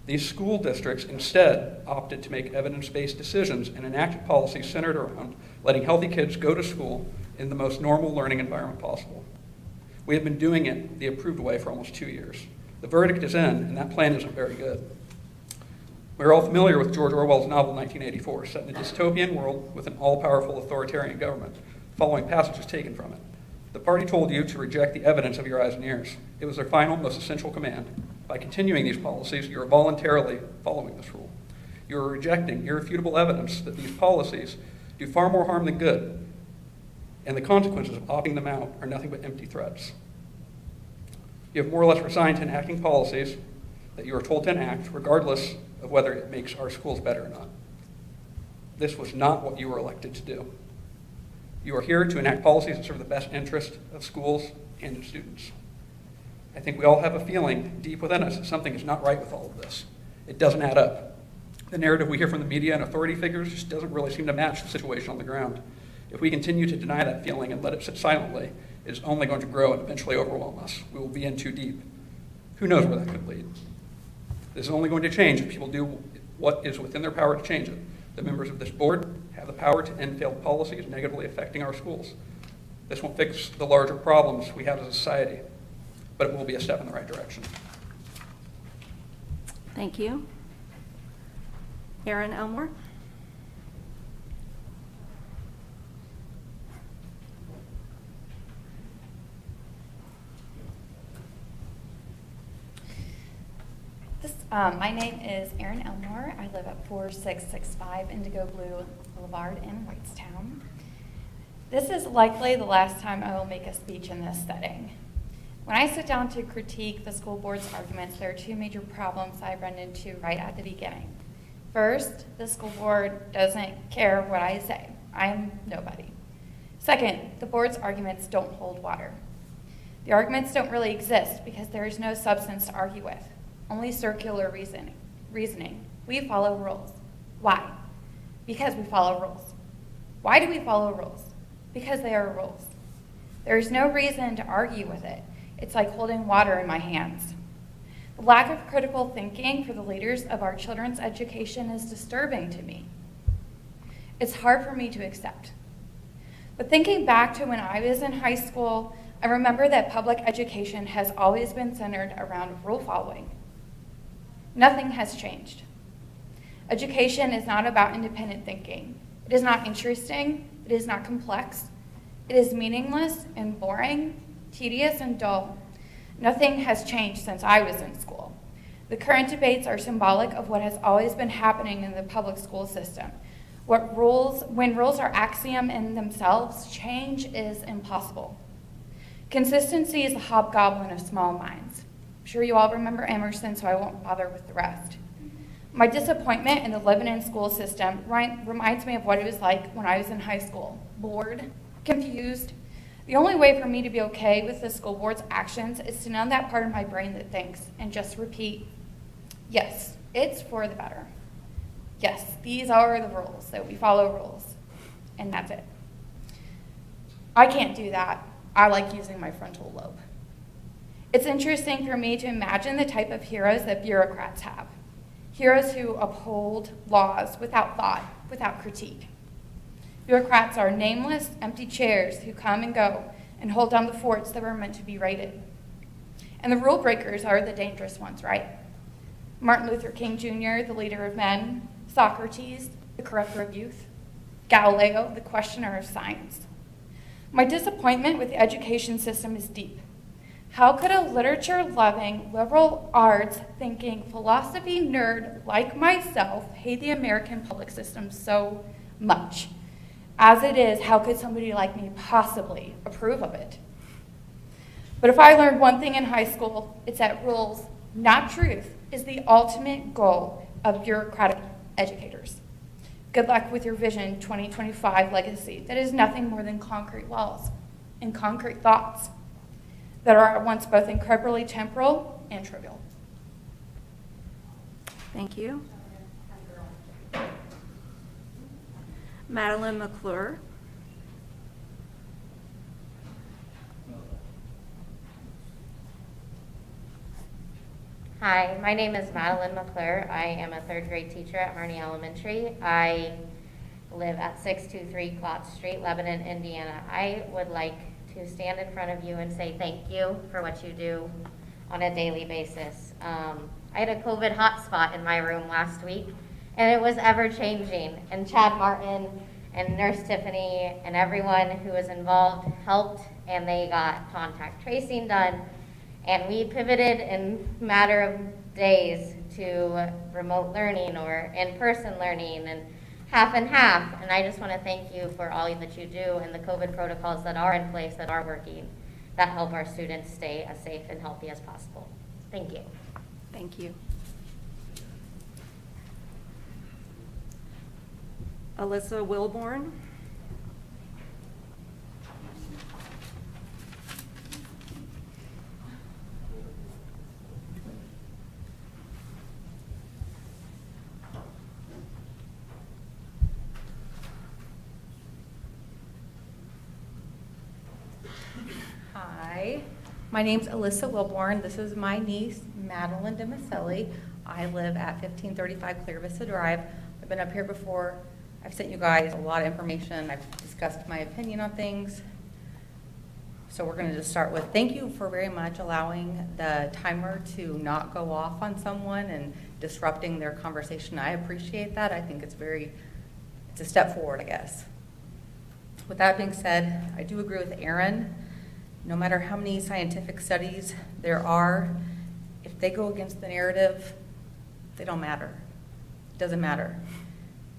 These school districts instead opted to make evidence-based decisions and enacted policies centered around letting healthy kids go to school in the most normal learning environment possible. We have been doing it the approved way for almost 2 years. The verdict is in, and that plan isn't very good. We're all familiar with George Orwell's novel 1984, set in a dystopian world with an all-powerful authoritarian government. The following passage is taken from it. The party told you to reject the evidence of your eyes and ears. It was their final, most essential command. By continuing these policies, you are voluntarily following this rule. You are rejecting irrefutable evidence that these policies do far more harm than good, and the consequences of opting them out are nothing but empty threats. You have more or less resigned to enacting policies that you are told to enact, regardless of whether it makes our schools better or not. This was not what you were elected to do. You are here to enact policies that serve the best interest of schools and its students. I think we all have a feeling deep within us that something is not right with all of this. It doesn't add up. The narrative we hear from the media and authority figures just doesn't really seem to match the situation on the ground. If we continue to deny that feeling and let it sit silently, it is only going to grow and eventually overwhelm us. We will be in too deep. Who knows where that could lead? This is only going to change if people do what is within their power to change it. The members of this board have the power to end failed policies negatively affecting our schools. This won't fix the larger problems we have as a society, but it will be a step in the right direction. Thank you. Aaron Elmore. My name is Erin Elmore. I live at 4665 Indigo Blue Boulevard in Whitestown. This is likely the last time I will make a speech in this setting. When I sit down to critique the school board's arguments, there are two major problems I run into right at the beginning. First, the school board doesn't care what I say. I'm nobody. Second, the board's arguments don't hold water. The arguments don't really exist because there is no substance to argue with, only circular reasoning. We follow rules. Why? Because we follow rules. Why do we follow rules? Because they are rules. There is no reason to argue with it. It's like holding water in my hands. The lack of critical thinking for the leaders of our children's education is disturbing to me. It's hard for me to accept. But thinking back to when I was in high school, I remember that public education has always been centered around rule following. Nothing has changed. Education is not about independent thinking. It is not interesting. It is not complex. It is meaningless and boring, tedious and dull. Nothing has changed since I was in school. The current debates are symbolic of what has always been happening in the public school system. When rules are axiom in themselves, change is impossible. Consistency is the hobgoblin of small minds. I'm sure you all remember Emerson, so I won't bother with the rest. My disappointment in the Lebanon school system reminds me of what it was like when I was in high school. Bored, confused. The only way for me to be okay with the school board's actions is to numb that part of my brain that thinks and just repeat, yes, it's for the better. Yes, these are the rules, that we follow rules, and that's it. I can't do that. I like using my frontal lobe. It's interesting for me to imagine the type of heroes that bureaucrats have. Heroes who uphold laws without thought, without critique. Bureaucrats are nameless, empty chairs who come and go and hold down the forts that were meant to be raided. And the rule breakers are the dangerous ones, right? Martin Luther King Jr., the leader of men, Socrates, the corrupter of youth, Galileo, the questioner of science. My disappointment with the education system is deep. How could a literature-loving, liberal arts-thinking philosophy nerd like myself hate the American public system so much? As it is, how could somebody like me possibly approve of it? But if I learned one thing in high school, it's that rules, not truth, is the ultimate goal of bureaucratic educators. Good luck with your Vision 2025 legacy that is nothing more than concrete walls and concrete thoughts that are at once both incredibly temporal and trivial. Thank you. Madeline McClure. Hi, my name is Madeline McClure. I am a third grade teacher at Harney Elementary. I live at 623 Klotz Street, Lebanon, Indiana. I would like to stand in front of you and say thank you for what you do on a daily basis. I had a COVID hotspot in my room last week, and it was ever-changing. And Chad Martin and Nurse Tiffany and everyone who was involved helped, and they got contact tracing done. And we pivoted in a matter of days to remote learning or in-person learning and half and half. And I just want to thank you for all that you do and the COVID protocols that are in place, that are working, that help our students stay as safe and healthy as possible. Thank you. Thank you. Alyssa Wilborn. Hi, my name's Alyssa Wilborn. This is my niece, Madeline DeMaselli. I live at 1535 Clear Vista Drive. I've been up here before. I've sent you guys a lot of information. I've discussed my opinion on things. So we're going to just start with thank you for very much allowing the timer to not go off on someone and disrupting their conversation. I appreciate that. I think it's a step forward, I guess. With that being said, I do agree with Aaron. No matter how many scientific studies there are, if they go against the narrative, they don't matter. It doesn't matter.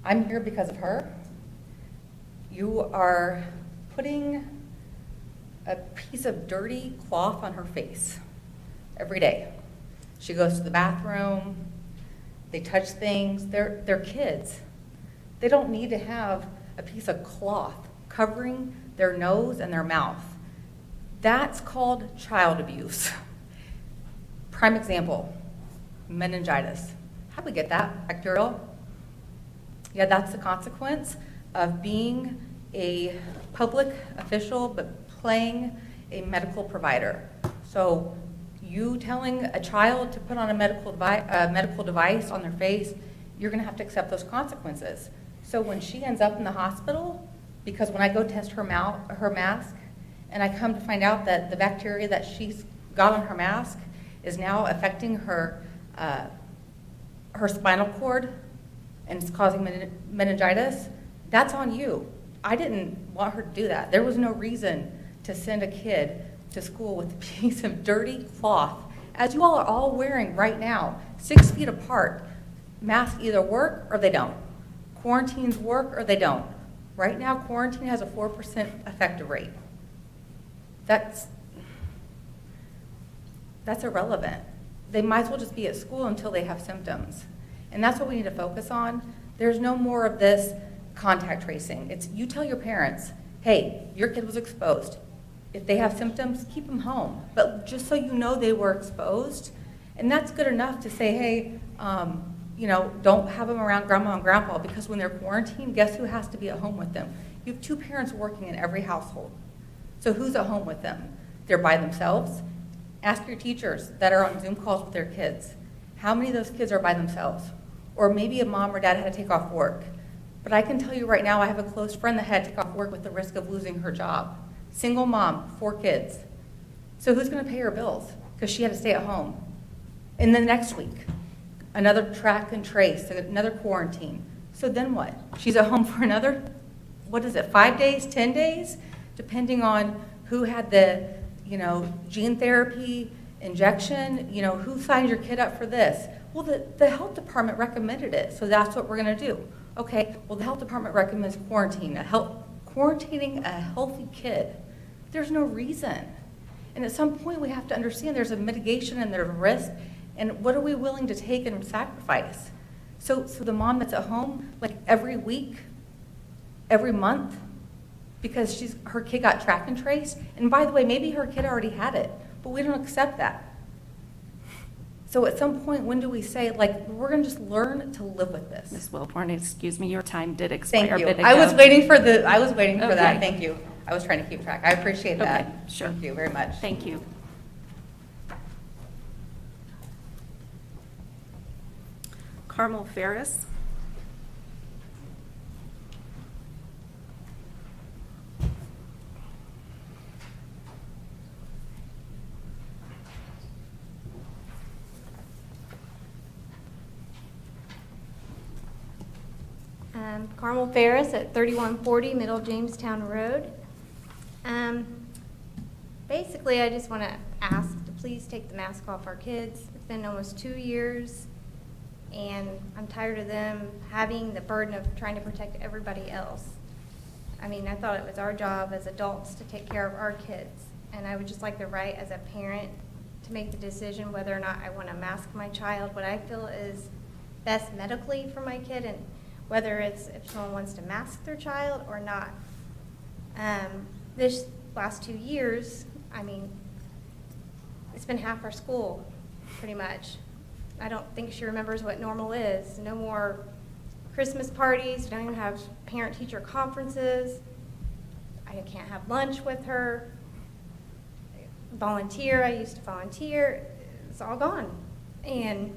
I'm here because of her. You are putting a piece of dirty cloth on her face every day. She goes to the bathroom, they touch things, they're kids. They don't need to have a piece of cloth covering their nose and their mouth. That's called child abuse. Prime example, meningitis. How'd we get that? Bacterial? Yeah, that's the consequence of being a public official but playing a medical provider. So you telling a child to put on a medical device on their face, you're going to have to accept those consequences. So when she ends up in the hospital, because when I go test her mask, and I come to find out that the bacteria that she's got on her mask is now affecting her spinal cord and it's causing meningitis, that's on you. I didn't want her to do that. There was no reason to send a kid to school with a piece of dirty cloth, as you all are all wearing right now, 6 feet apart. Masks either work or they don't. Quarantines work or they don't. Right now, quarantine has a 4% effective rate. That's irrelevant. They might as well just be at school until they have symptoms. And that's what we need to focus on. There's no more of this contact tracing. It's you tell your parents, hey, your kid was exposed. If they have symptoms, keep them home. But just so you know they were exposed, and that's good enough to say, hey, don't have them around grandma and grandpa, because when they're quarantined, guess who has to be at home with them? You have 2 parents working in every household. So who's at home with them? They're by themselves. Ask your teachers that are on Zoom calls with their kids. How many of those kids are by themselves? Or maybe a mom or dad had to take off work. But I can tell you right now, I have a close friend that had to take off work with the risk of losing her job. Single mom, 4 kids. So who's going to pay her bills? Because she had to stay at home. And then next week, another track and trace, another quarantine. So then what? She's at home for another, 5 days, 10 days? Depending on who had the, gene therapy injection, who signed your kid up for this? Well, the health department recommended it, so that's what we're going to do. Okay, well, the health department recommends quarantining a healthy kid. There's no reason. And at some point, we have to understand there's a mitigation and there's a risk, and what are we willing to take and sacrifice? So the mom that's at home, like every week, every month, because her kid got track and traced, and by the way, maybe her kid already had it, but we don't accept that. So at some point, when do we say, we're going to just learn to live with this? Ms. Wilborn, excuse me, your time did expire. Thank you. a bit ago. I was waiting for Okay. that. Thank you. I was trying to keep track. I appreciate that. Okay, sure. Thank you very much. Thank you. Carmel Ferris. Carmel Ferris at 3140 Middle Jamestown Road. Basically, I just want to ask to please take the mask off our kids. It's been almost 2 years, and I'm tired of them having the burden of trying to protect everybody else. I mean, I thought it was our job as adults to take care of our kids, and I would just like the right as a parent to make the decision whether or not I want to mask my child, what I feel is best medically for my kid, and whether it's if someone wants to mask their child or not. This last 2 years, I mean, it's been half our school, pretty much. I don't think she remembers what normal is. No more Christmas parties. We don't even have parent-teacher conferences. I can't have lunch with her. Volunteer, I used to volunteer. It's all gone. And,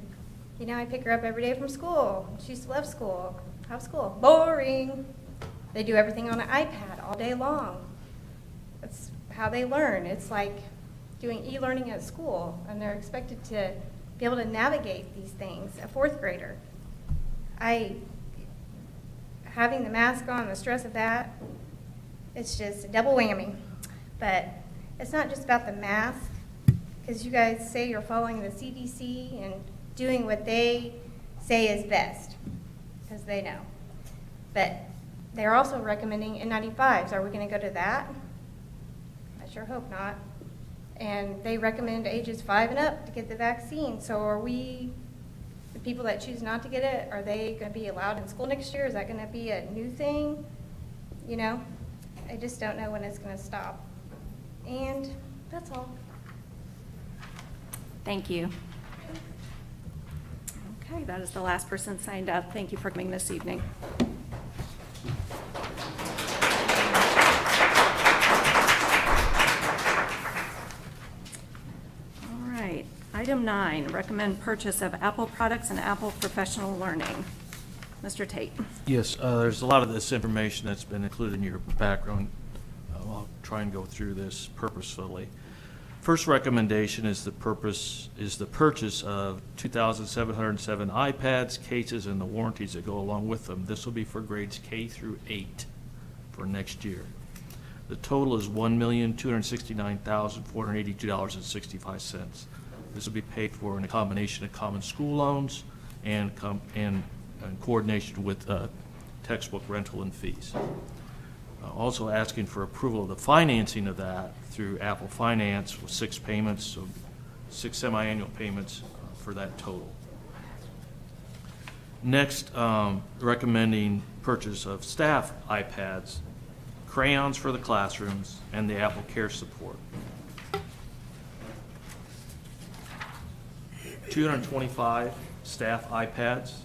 I pick her up every day from school. She used to love school. How's school? Boring. They do everything on an iPad all day long. That's how they learn. It's like doing e-learning at school, and they're expected to be able to navigate these things, a 4th grader. Having the mask on, the stress of that, it's just a double whammy. But it's not just about the mask, because you guys say you're following the CDC and doing what they say is best, because they know. But they're also recommending N95s. Are we going to go to that? sure hope not. And they recommend ages 5 and up to get the vaccine. So are we, the people that choose not to get it, are they going to be allowed in school next year? Is that going to be a new thing? You know, I just don't know when it's going to stop. And that's all. Thank you. Okay, that is the last person signed up. Thank you for coming this evening. All right, item 9, recommend purchase of Apple products and Apple Professional Learning. Mr. Tate. Yes, there's a lot of this information that's been included in your background. I'll try and go through this purposefully. First recommendation is the purchase of 2,707 iPads, cases, and the warranties that go along with them. This will be for grades K through 8 for next year. The total is $1,269,482.65. This will be paid for in a combination of common school loans and in coordination with textbook rental and fees. Also asking for approval of the financing of that through Apple Finance with 6 payments, so 6 semi-annual payments for that total. Next, recommending purchase of staff iPads, crayons for the classrooms, and the Apple Care support. 225 staff iPads,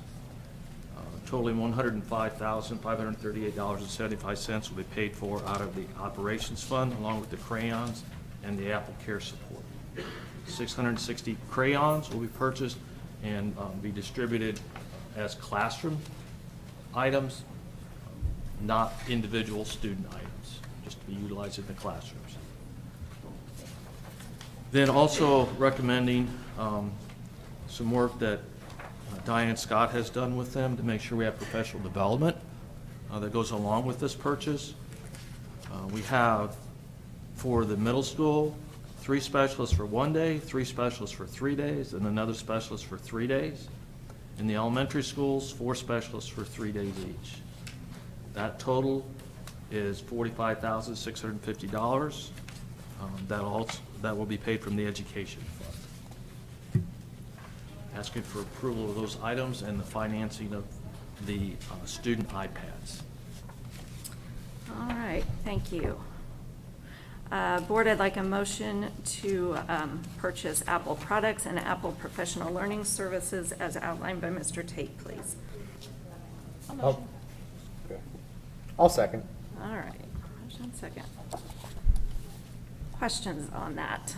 totaling $105,538.75 will be paid for out of the operations fund, along with the crayons and the Apple Care support. 660 crayons will be purchased and be distributed as classroom items, not individual student items, just to be utilized in the classrooms. Then also recommending some work that Diane Scott has done with them to make sure we have professional development that goes along with this purchase. We have, for the middle school, 3 specialists for 1 day, 3 specialists for 3 days, and another specialist for 3 days. In the elementary schools, 4 specialists for 3 days each. That total is $45,650. That will be paid from the education fund. Asking for approval of those items and the financing of the student iPads. All right, thank you. Board, I'd like a motion to purchase Apple products and Apple Professional Learning Services as outlined by Mr. Tate, please. I'll second. All right, motion second. Questions on that?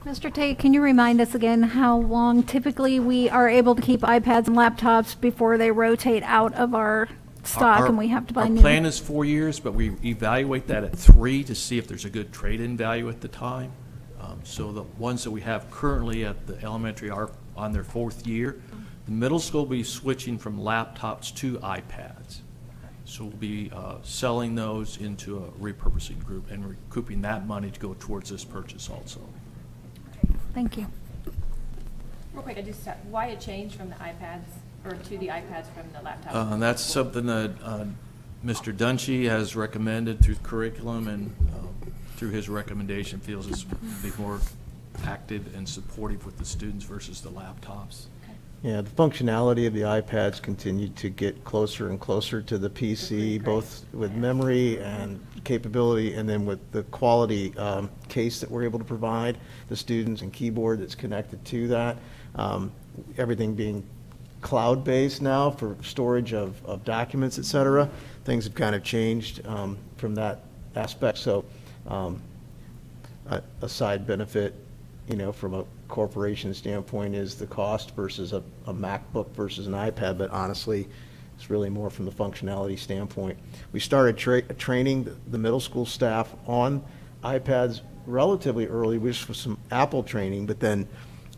Mr. Tate, can you remind us again how long typically we are able to keep iPads and laptops before they rotate out of our stock and we have to buy new? Our plan is 4 years, but we evaluate that at 3 to see if there's a good trade-in value at the time. So the ones that we have currently at the elementary are on their 4th year. The middle school will be switching from laptops to iPads. So we'll be selling those into a repurposing group and recouping that money to go towards this purchase also. Thank you. Real quick, why a change from the iPads, or to the iPads from the laptops? That's something that Mr. Dunshee has recommended through curriculum and through his recommendation feels it's be more active and supportive with the students versus the laptops. Yeah, the functionality of the iPads continued to get closer and closer to the PC, both with memory and capability, and then with the quality case that we're able to provide the students and keyboard that's connected to that. Everything being cloud-based now for storage of documents, et cetera. Things have kind of changed from that aspect. So a side benefit, from a corporation standpoint is the cost versus a MacBook versus an iPad, but honestly, it's really more from the functionality standpoint. We started training the middle school staff on iPads relatively early, which was some Apple training, but then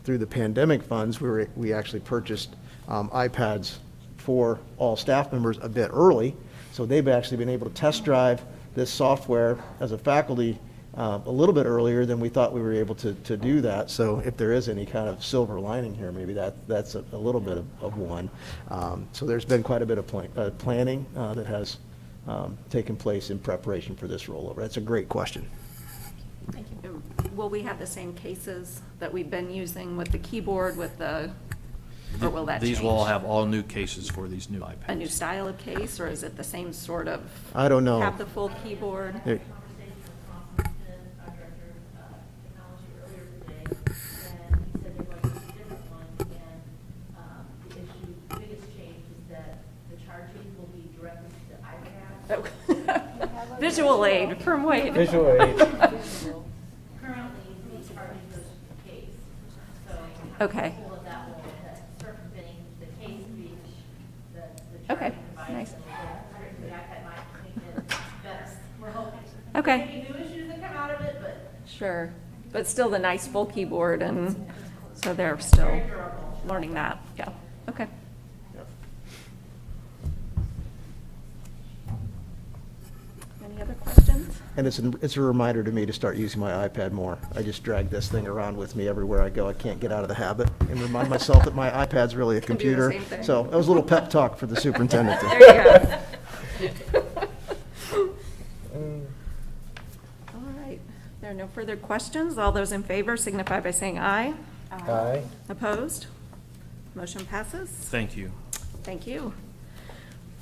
through the pandemic funds, we actually purchased iPads for all staff members a bit early, so they've actually been able to test drive this software as a faculty a little bit earlier than we thought we were able to do that. So if there is any kind of silver lining here, maybe that's a little bit of one. So there's been quite a bit of planning that has taken place in preparation for this rollover. That's a great question. will we have the same cases that we've been using with the keyboard, with the, or will that change? These will all have all new cases for these new iPads. A new style of case, or is it the same sort of? I don't know. Have the full keyboard? There- Visual aid from Wade. Visual aid. Currently, we charge the case, so. Okay. All of that will, circumventing the case reach, the Okay, charging device. nice. And the iPad might make it better, we're hoping. Okay. Maybe new issues that come out of it, but Sure, but still the nice full keyboard, and so they're still learning that, yeah, okay. Any other questions? And it's a reminder to me to start using my iPad more. I just drag this thing around with me everywhere I go. I can't get out of the habit, and remind myself that my iPad's really a Can do the computer. same thing. So that was a little pep talk for the superintendent. There you go. All right, there are no further questions. All those in favor signify by saying aye. Aye. Opposed? Motion passes. Thank you. Thank you.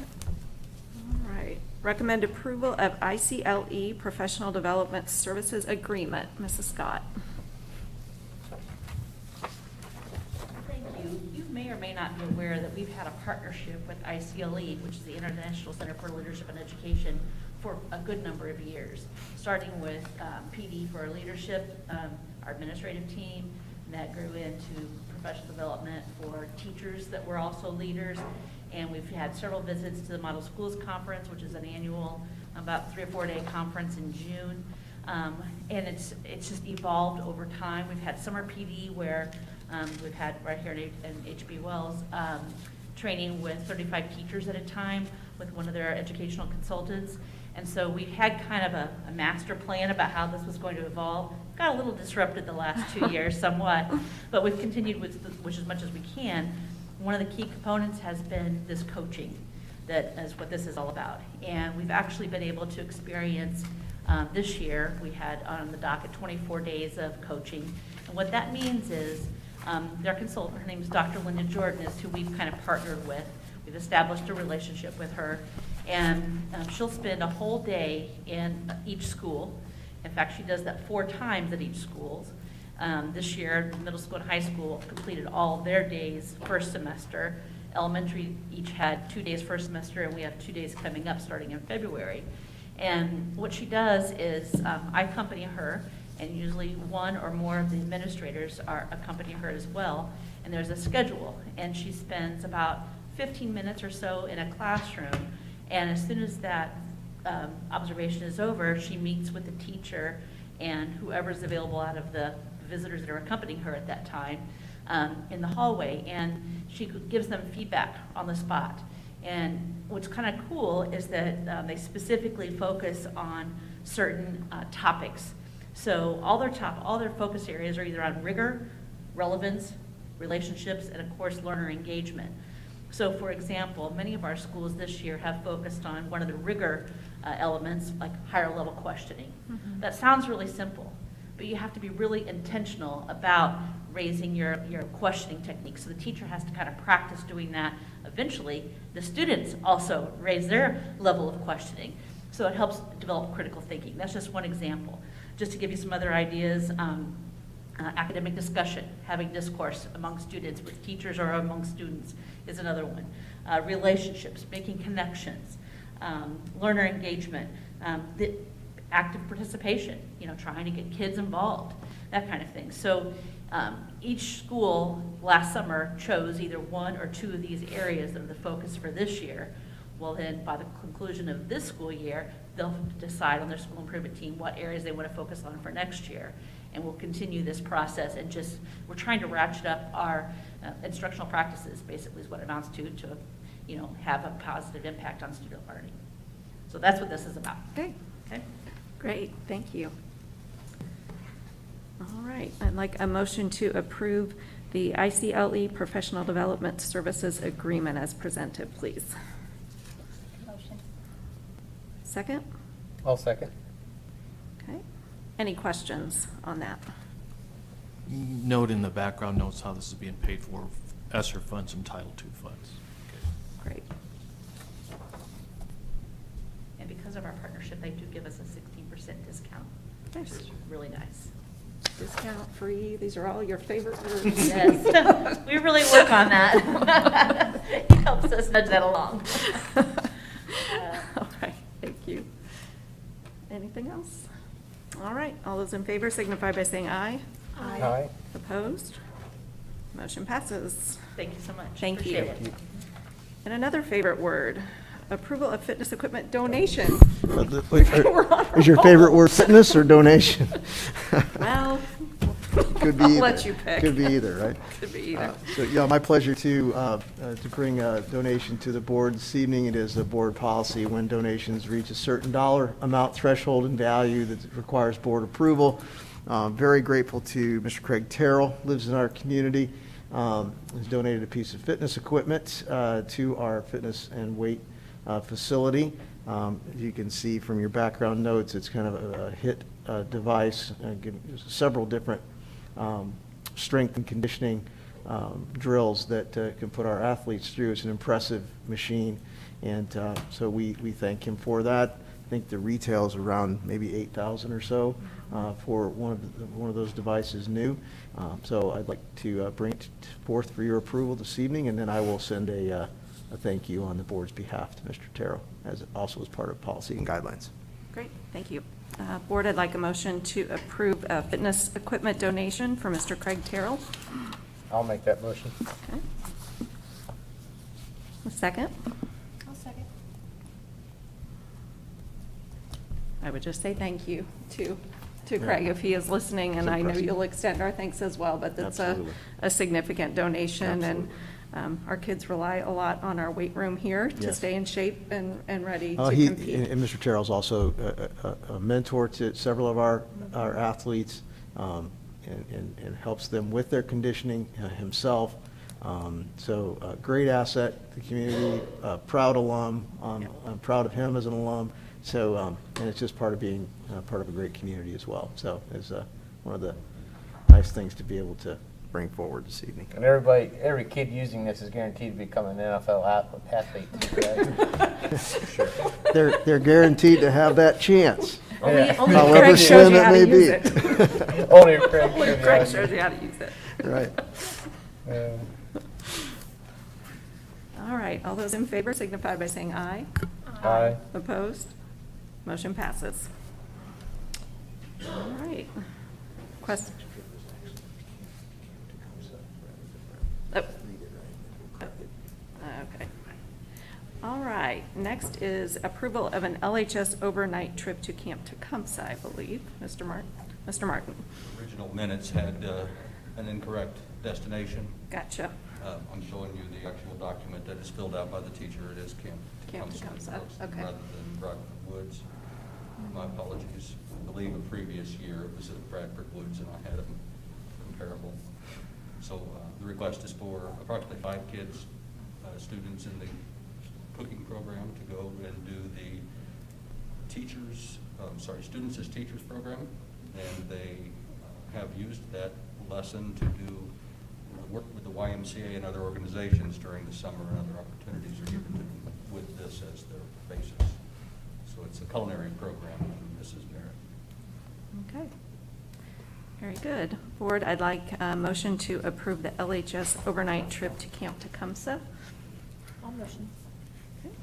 All right. Recommend approval of ICLE Professional Development Services Agreement. Mrs. Scott. Thank you. You may or may not be aware that we've had a partnership with ICLE, which is the International Center for Leadership and Education, for a good number of years, starting with PD for our leadership, our administrative team, and that grew into professional development for teachers that were also leaders. And we've had several visits to the Model Schools Conference, which is an annual, about 3 or 4 day conference in June. And it's just evolved over time. We've had summer PD where we've had right here in HB Wells, training with 35 teachers at a time with one of their educational consultants. And so we've had kind of a master plan about how this was going to evolve. Got a little disrupted the last 2 years somewhat, but we've continued with which as much as we can. One of the key components has been this coaching, that is what this is all about. And we've actually been able to experience this year, we had on the docket 24 days of coaching. And what that means is their consultant, her name is Dr. Linda Jordan, is who we've kind of partnered with. We've established a relationship with her. And she'll spend a whole day in each school. In fact, she does that 4 times at each school. This year, middle school and high school completed all their days first semester. Elementary each had 2 days first semester, and we have 2 days coming up starting in February. And what she does is I accompany her, and usually one or more of the administrators are accompanying her as well. And there's a schedule, and she spends about 15 minutes or so in a classroom. And as soon as that observation is over, she meets with the teacher and whoever's available out of the visitors that are accompanying her at that time in the hallway, and she gives them feedback on the spot. And what's kind of cool is that they specifically focus on certain topics. So all their focus areas are either on rigor, relevance, relationships, and of course learner engagement. So for example, many of our schools this year have focused on one of the rigor elements, like higher level questioning. Mm-hmm. That sounds really simple, but you have to be really intentional about raising your questioning technique. So the teacher has to kind of practice doing that. Eventually, the students also raise their level of questioning. So it helps develop critical thinking. That's just one example. Just to give you some other ideas, academic discussion, having discourse among students with teachers or among students is another one. Relationships, making connections, learner engagement, the active participation, trying to get kids involved, that kind of thing. So each school last summer chose either 1 or 2 of these areas that are the focus for this year. Well, then by the conclusion of this school year, they'll decide on their school improvement team what areas they want to focus on for next year. And we'll continue this process and we're trying to ratchet up our instructional practices, basically is what it amounts to have a positive impact on student learning. So that's what this is about. Okay. Okay. Great, thank you. All right, I'd like a motion to approve the ICLE Professional Development Services Agreement as presented, please. Motion. Second? I'll second. Okay. Any questions on that? Note in the background notes how this is being paid for, ESSER funds and Title II funds. Great. And because of our partnership, they do give us a 16% discount, which is really nice. Discount, free, these are all your favorite words. Yes, we really work on that. He helps us nudge that along. All right, thank you. Anything else? All right, all those in favor signify by saying aye. Aye. Opposed? Motion passes. Thank you so much. Thank Appreciate you. it. And another favorite word, approval of fitness equipment donation. Is your favorite word fitness or donation? Well, Could be I'll either. let you pick. Could be either, right? Could be either. So, yeah, my pleasure to bring a donation to the board this evening. It is a board policy when donations reach a certain dollar amount threshold and value that requires board approval. Very grateful to Mr. Craig Terrell, lives in our community, has donated a piece of fitness equipment to our fitness and weight facility. As you can see from your background notes, it's kind of a HIT device, several different strength and conditioning drills that can put our athletes through. It's an impressive machine, and so we thank him for that. I think the retail is around maybe $8,000 or so for one of those devices new. So I'd like to bring it forth for your approval this evening, and then I will send a thank you on the board's behalf to Mr. Terrell, as also as part of policy and guidelines. Great, thank you. Board, I'd like a motion to approve a fitness equipment donation for Mr. Craig Terrell. I'll make that motion. Okay. A second? I'll second. I would just say thank you to Craig if he is listening, and I know you'll extend our thanks as well, but that's a significant donation. Absolutely. And our kids rely a lot on our weight room here to Yes. stay in shape and ready to He compete. and Mr. Terrell's also a mentor to several of our athletes, and helps them with their conditioning himself. So a great asset to the community, proud alum. I'm proud of him as an alum. So, and it's just part of being part of a great community as well. So it's one of the nice things to be able to bring forward this evening. And every kid using this is guaranteed to become an NFL athlete, right? They're guaranteed to have that chance. Only However Craig shows slim you it how may to use be. it. Only Craig Only Craig shows you how to use it. Right. All right, all those in favor signify by saying aye. Aye. Opposed? Motion passes. All right. Question? Oh. Okay. All right, next is approval of an LHS overnight trip to Camp Tecumseh, I believe. Mr. Martin. Original minutes had an incorrect destination. Gotcha. I'm showing you the actual document that is filled out by the teacher. It is Camp Tecumseh, okay. rather than Bradford Woods. My apologies. I believe a previous year it was at Bradford Woods, and I had them comparable. So the request is for approximately 5 kids, students in the cooking program, to go and do the students as teachers program, and they have used that lesson to do work with the YMCA and other organizations during the summer, and other opportunities are given to them with this as their basis. So it's a culinary program through Mrs. Merritt. Okay. Very good. Board, I'd like a motion to approve the LHS overnight trip to Camp Tecumseh. I'll motion. Okay.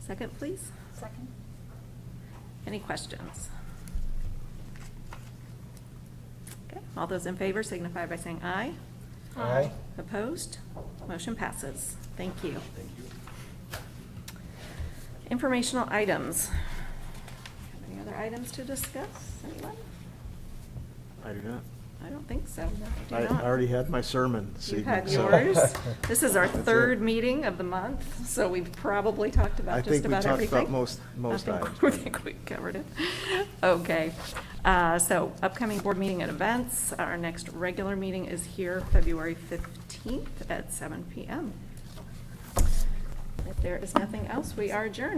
Second, please. Second. Any questions? Okay, all those in favor signify by saying aye. Aye. Opposed? Motion passes. Thank you. Thank you. Informational items. Any other items to discuss? Anyone? I do not. I don't think so. Do I not. already had my sermon this You've evening. had so- yours. This is our That's it. third meeting of the month, so we've probably talked about I just think we about talked everything. about most I items. think we covered it. Okay. So upcoming board meeting and events. Our next regular meeting is here February 15th at 7 p.m. If there is nothing else, we are adjourned.